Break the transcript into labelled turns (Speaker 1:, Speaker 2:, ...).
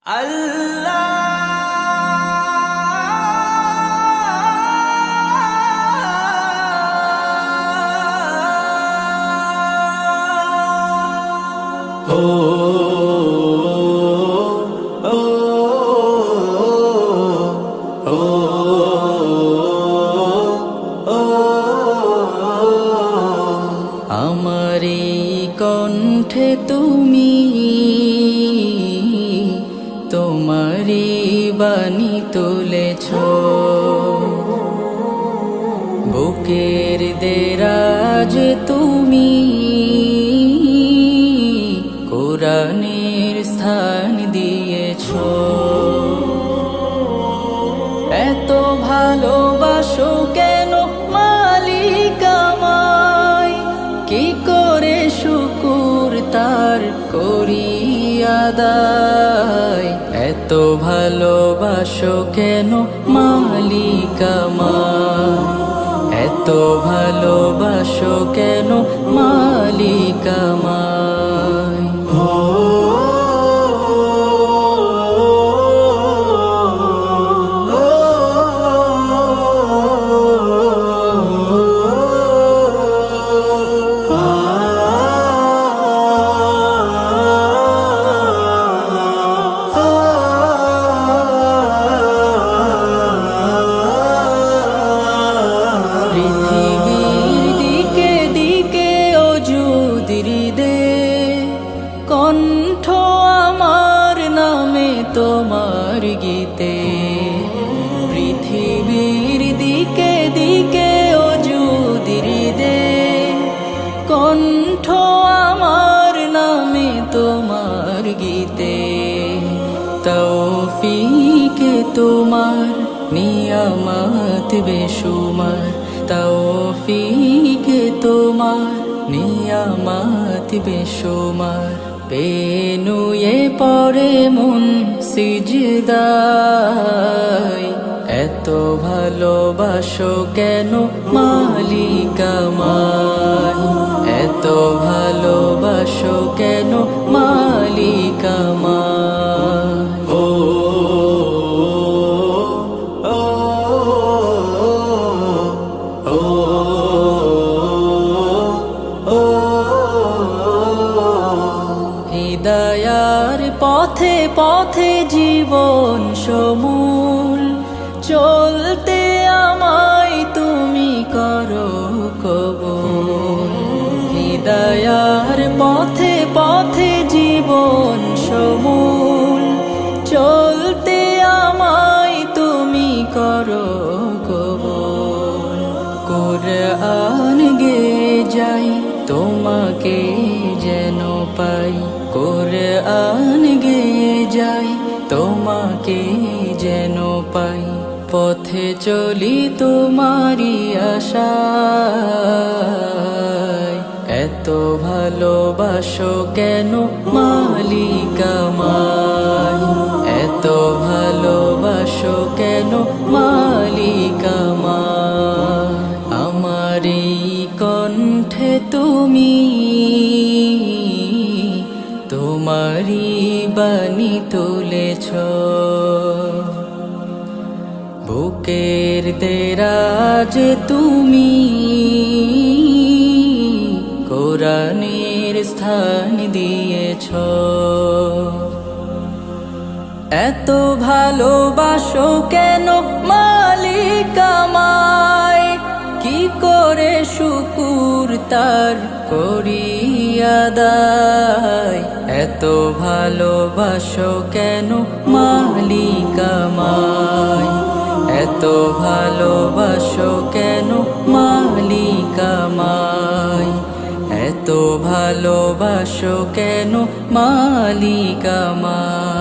Speaker 1: আমারি কণ্ঠে তুমি তোমারি বাণী তুলেছ, বুকের দেরাজ তুমি কোরআনের স্থান দিয়েছ। এত ভালোবাসো কেন মালিক আমায়, কি করে শুকুর তার করি আদায়। এত ভালোবাসো কেন মালিক আমায়, এত ভালোবাসো কেন মালিক আমায়। কণ্ঠ আমার নামে তোমার গীতে, পৃথিবীর দিকে দিকে অযুদির দে। কণ্ঠ আমার নামে তোমার গীতে, তৌফিকে তোমার নিয়ামত বেশুমার। তৌফিকে তোমার নিয়ামত বেশুমার। পেনুয়ে পড়ে মন সিজদায়, এত ভালোবাসো কেন মালিক আমায়, এত ভালোবাসো কেন মালিক আমায়। হিদায়ার পথে পথে জীবন সমূল, চলতে আমায় তুমি করো কবুল। হিদায়ার পথে পথে জীবন সমূল, চলতে আমায় তুমি করো কবুল। কুরআন গে যাই তোমাকে যেন পাই, কুরআন গে যাই তোমাকে যেন পাই। পথে চলি তোমারি আশায়, এত ভালোবাসো কেন মালিক আমায়, এত ভালোবাসো কেন মালিক আমায়। আমারি কণ্ঠে তুমি তোমারি বাণী তুলেছ, বুকের দেরাজ তুমি কোরআনের স্থান দিয়েছ। এত ভালোবাসো কেন মালিক আমায়, কি করে শুকুর তার করি আদায়। এত ভালোবাসো কেন মালিক আমায়, এত ভালোবাসো কেন মালিক আমায়, এত ভালোবাসো কেন মালিক আমায়।